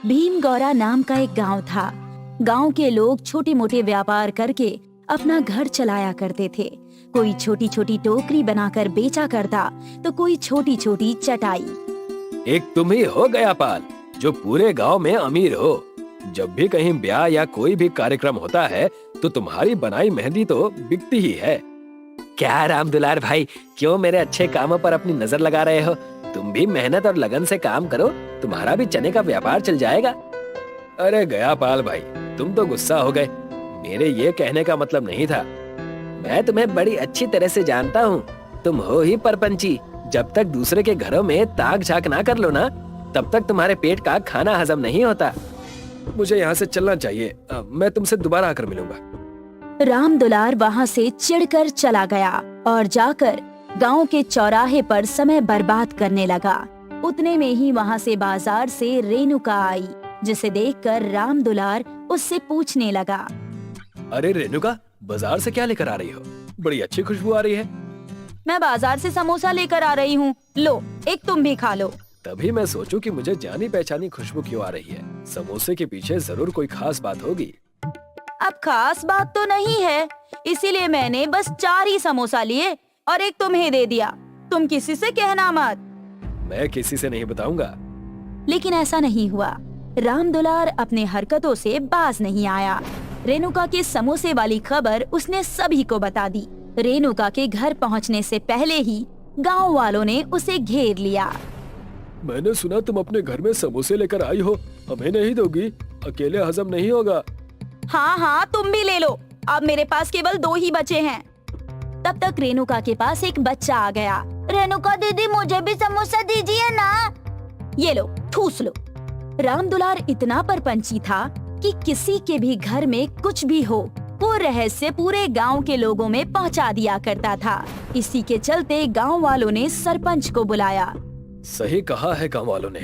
भीमगौरा नाम का एक गांव था। गांव के लोग छोटे मोटे व्यापार करके अपना घर चलाया करते थे। कोई छोटी छोटी टोकरी बनाकर बेचा करता तो कोई छोटी छोटी चटाई। एक तुम ही हो गयापाल जो पूरे गांव में अमीर हो। जब भी कहीं ब्याह या कोई भी कार्यक्रम होता है तो तुम्हारी बनाई मेहंदी तो बिकती ही है। क्या राम दुलार भाई, क्यों मेरे अच्छे कामों पर अपनी नजर लगा रहे हो? तुम भी मेहनत और लगन से काम करो, तुम्हारा भी चने का व्यापार चल जाएगा। अरे गयापाल भाई, तुम तो गुस्सा हो गए। मेरे ये कहने का मतलब नहीं था। मैं तुम्हें बड़ी अच्छी तरह से जानता हूँ। तुम हो ही परपंची। जब तक दूसरे के घरों में ताक झाक ना कर लो ना, तब तक तुम्हारे पेट का खाना हजम नहीं होता। मुझे यहाँ से चलना चाहिए। मैं तुमसे दोबारा आकर मिलूंगा। राम दुलार वहाँ से चिढ़कर चला गया और जाकर गांव के चौराहे पर समय बर्बाद करने लगा। उतने में ही वहाँ से बाजार से रेणुका आई, जिसे देखकर राम दुलार उससे पूछने लगा। अरे रेणुका, बाजार से क्या लेकर आ रही हो? बड़ी अच्छी खुशबू आ रही है। मैं बाजार से समोसा लेकर आ रही हूँ, लो एक तुम भी खा लो। तभी मैं सोचूं कि मुझे जानी पहचानी खुशबू क्यों आ रही है। समोसे के पीछे जरूर कोई खास बात होगी। अब खास बात तो नहीं है, इसीलिए मैंने बस 4 ही समोसा लिए और एक तुम्हें दे दिया। तुम किसी से कहना मत। मैं किसी से नहीं बताऊंगा। लेकिन ऐसा नहीं हुआ। राम दुलार अपने हरकतों से बाज नहीं आया। रेणुका के समोसे वाली खबर उसने सभी को बता दी। रेणुका के घर पहुंचने से पहले ही गांव वालों ने उसे घेर लिया। मैंने सुना तुम अपने घर में समोसे लेकर आई हो, हमें नहीं दोगी? अकेले हजम नहीं होगा। हाँ हाँ, तुम भी ले लो। अब मेरे पास केवल 2 ही बचे हैं। तब तक रेणुका के पास एक बच्चा आ गया। रेणुका दीदी, मुझे भी समोसा दीजिए ना। ये लो, ठूस लो। राम दुलार इतना परपंची था कि किसी के भी घर में कुछ भी हो, वो रहस्य पूरे गांव के लोगों में पहुंचा दिया करता था। इसी के चलते गांव वालों ने सरपंच को बुलाया। सही कहा है गांव वालों ने,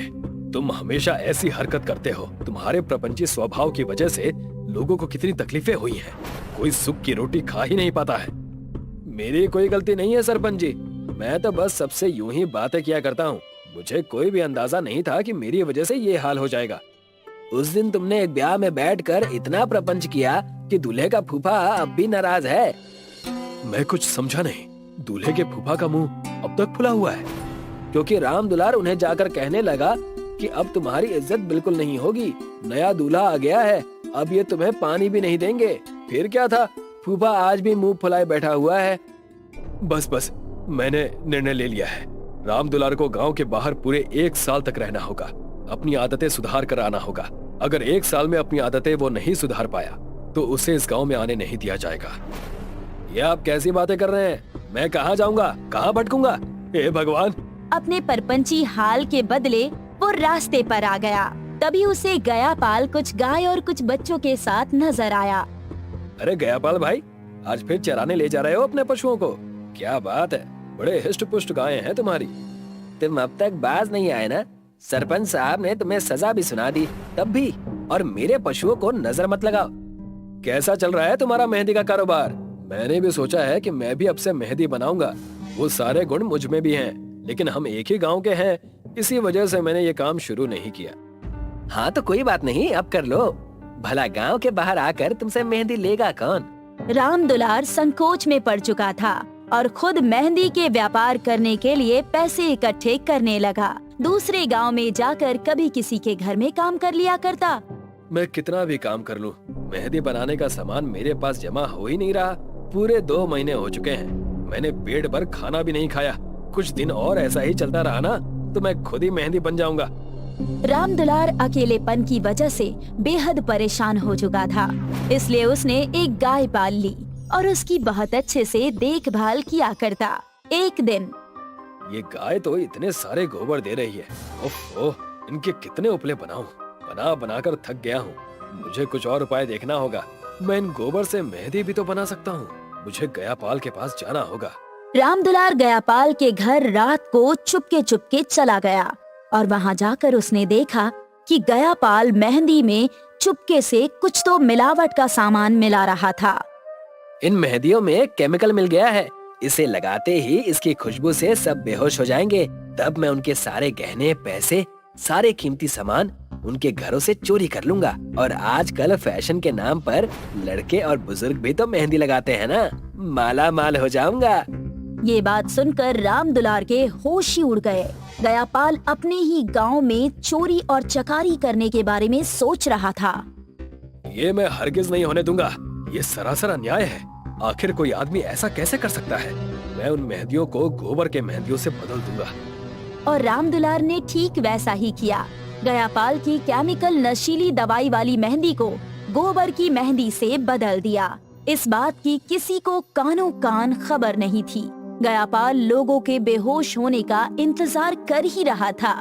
तुम हमेशा ऐसी हरकत करते हो। तुम्हारे प्रपंची स्वभाव की वजह से लोगों को कितनी तकलीफें हुई हैं। कोई सुख की रोटी खा ही नहीं पाता है। मेरी कोई गलती नहीं है सरपंच जी, मैं तो बस सबसे यूं ही बातें किया करता हूँ। मुझे कोई भी अंदाजा नहीं था कि मेरी वजह से ये हाल हो जाएगा। उस दिन तुमने एक ब्याह में बैठकर इतना प्रपंच किया कि दूल्हे का फूफा अब भी नाराज है। मैं कुछ समझा नहीं। दूल्हे के फूफा का मुंह अब तक फुला हुआ है क्योंकि राम दुलार उन्हें जाकर कहने लगा कि अब तुम्हारी इज्जत बिल्कुल नहीं होगी। नया दूल्हा आ गया है, अब ये तुम्हें पानी भी नहीं देंगे। फिर क्या था, फूफा आज भी मुंह फुलाए बैठा हुआ है। बस मैंने निर्णय ले लिया है। राम दुलार को गांव के बाहर पूरे 1 साल तक रहना होगा। अपनी आदतें सुधार कर आना होगा। अगर 1 साल में अपनी आदतें वो नहीं सुधार पाया तो उसे इस गांव में आने नहीं दिया जाएगा। ये आप कैसी बातें कर रहे हैं? मैं कहाँ जाऊंगा, कहाँ भटकूंगा? हे भगवान! अपने परपंची हाल के बदले वो रास्ते पर आ गया। तभी उसे गयापाल कुछ गाय और कुछ बच्चों के साथ नजर आया। अरे गयापाल भाई, आज फिर चराने ले जा रहे हो अपने पशुओं को? क्या बात है, बड़े हिष्ट पुष्ट गायें हैं तुम्हारी। तुम अब तक बाज नहीं आए ना? सरपंच साहब ने तुम्हें सजा भी सुना दी तब भी, और मेरे पशुओं को नजर मत लगाओ। कैसा चल रहा है तुम्हारा मेहंदी का कारोबार? मैंने भी सोचा है कि मैं भी अब से मेहंदी बनाऊंगा। वो सारे गुण मुझ में भी हैं, लेकिन हम एक ही गांव के हैं, इसी वजह से मैंने ये काम शुरू नहीं किया। हाँ तो कोई बात नहीं, अब कर लो। भला गांव के बाहर आकर तुमसे मेहंदी लेगा कौन? राम दुलार संकोच में पड़ चुका था और खुद मेहंदी के व्यापार करने के लिए पैसे इकट्ठे करने लगा। दूसरे गांव में जाकर कभी किसी के घर में काम कर लिया करता। मैं कितना भी काम कर लूं, मेहंदी बनाने का सामान मेरे पास जमा हो ही नहीं रहा। पूरे 2 महीने हो चुके हैं, मैंने पेट भर खाना भी नहीं खाया। कुछ दिन और ऐसा ही चलता रहा ना तो मैं खुद ही मेहंदी बन जाऊंगा। राम दुलार अकेलेपन की वजह से बेहद परेशान हो चुका था, इसलिए उसने एक गाय पाल ली और उसकी बहुत अच्छे से देखभाल किया करता। एक दिन ये गाय तो इतने सारे गोबर दे रही है। ओह, इनके कितने उपले बनाऊं? बना बनाकर थक गया हूँ। मुझे कुछ और उपाय देखना होगा। मैं इन गोबर से मेहंदी भी तो बना सकता हूँ। मुझे गयापाल के पास जाना होगा। राम दुलार गयापाल के घर रात को चुपके चुपके चला गया और वहाँ जाकर उसने देखा कि गयापाल मेहंदी में चुपके से कुछ तो मिलावट का सामान मिला रहा था। इन मेहंदियों में केमिकल मिल गया है। इसे लगाते ही इसकी खुशबू से सब बेहोश हो जाएंगे। तब मैं उनके सारे गहने, पैसे, सारे कीमती सामान उनके घरों से चोरी कर लूंगा। और आजकल फैशन के नाम पर लड़के और बुजुर्ग भी तो मेहंदी लगाते हैं ना, माला माल हो जाऊंगा। ये बात सुनकर राम दुलार के होश ही उड़ गए। गयापाल अपने ही गांव में चोरी और चकारी करने के बारे में सोच रहा था। ये मैं हरगिज नहीं होने दूंगा, ये सरासर अन्याय है। आखिर कोई आदमी ऐसा कैसे कर सकता है? मैं उन मेहंदियों को गोबर के मेहंदियों से बदल दूंगा। और राम दुलार ने ठीक वैसा ही किया। गयापाल की केमिकल नशीली दवाई वाली मेहंदी को गोबर की मेहंदी से बदल दिया। इस बात की किसी को कानों कान खबर नहीं थी। गयापाल लोगों के बेहोश होने का इंतजार कर ही रहा था।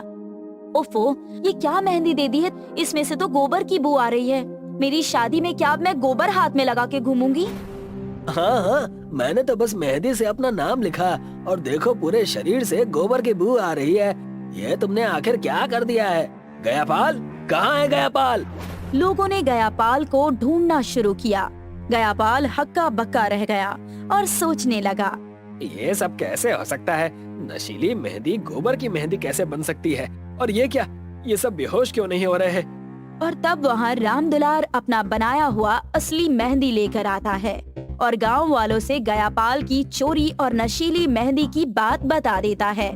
ओफो, ये क्या मेहंदी दे दी है? इसमें से तो गोबर की बू आ रही है। मेरी शादी में क्या अब मैं गोबर हाथ में लगा के घूमूंगी? हाँ, मैंने तो बस मेहंदी से अपना नाम लिखा और देखो पूरे शरीर से गोबर की बू आ रही है। ये तुमने आखिर क्या कर दिया है? गयापाल, कहाँ है गयापाल? लोगों ने गयापाल को ढूंढना शुरू किया। गयापाल हक्का बक्का रह गया और सोचने लगा, ये सब कैसे हो सकता है? नशीली मेहंदी गोबर की मेहंदी कैसे बन सकती है? और ये क्या, ये सब बेहोश क्यों नहीं हो रहे हैं? और तब वहाँ राम दुलार अपना बनाया हुआ असली मेहंदी लेकर आता है और गांव वालों से गयापाल की चोरी और नशीली मेहंदी की बात बता देता है।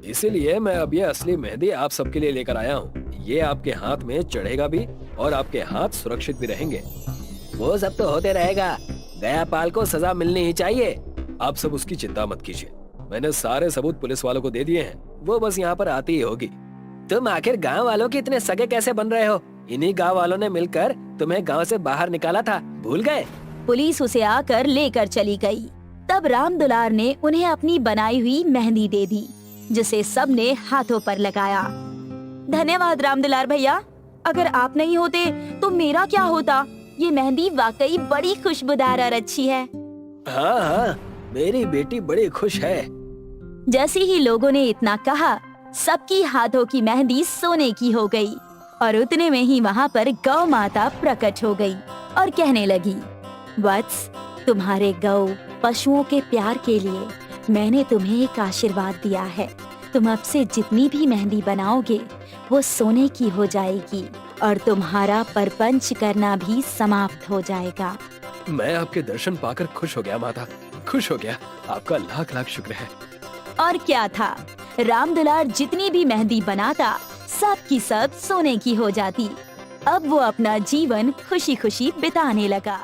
इसीलिए मैं अब ये असली मेहंदी आप सबके लिए लेकर आया हूँ। ये आपके हाथ में चढ़ेगा भी और आपके हाथ सुरक्षित भी रहेंगे। वो सब तो होते रहेगा, गयापाल को सजा मिलनी ही चाहिए। आप सब उसकी चिंता मत कीजिए, मैंने सारे सबूत पुलिस वालों को दे दिए हैं, वो बस यहाँ पर आती ही होगी। तुम आखिर गांव वालों के इतने सगे कैसे बन रहे हो? इन्हीं गांव वालों ने मिलकर तुम्हें गांव से बाहर निकाला था, भूल गए? पुलिस उसे आकर लेकर चली गई। तब राम दुलार ने उन्हें अपनी बनाई हुई मेहंदी दे दी, जिसे सबने हाथों पर लगाया। धन्यवाद राम दुलार भैया, अगर आप नहीं होते तो मेरा क्या होता? ये मेहंदी वाकई बड़ी खुशबूदार और अच्छी है। हाँ हाँ, मेरी बेटी बड़ी खुश है। जैसे ही लोगों ने इतना कहा, सबकी हाथों की मेहंदी सोने की हो गई और उतने में ही वहाँ पर गौ माता प्रकट हो गई और कहने लगी, वत्स, तुम्हारे गौ पशुओं के प्यार के लिए मैंने तुम्हें एक आशीर्वाद दिया है। तुम अब से जितनी भी मेहंदी बनाओगे वो सोने की हो जाएगी और तुम्हारा परपंच करना भी समाप्त हो जाएगा। मैं आपके दर्शन पाकर खुश हो गया माता, खुश हो गया। आपका लाख लाख शुक्र है। और क्या था, राम दुलार जितनी भी मेहंदी बनाता सब की सब सोने की हो जाती। अब वो अपना जीवन खुशी खुशी बिताने लगा।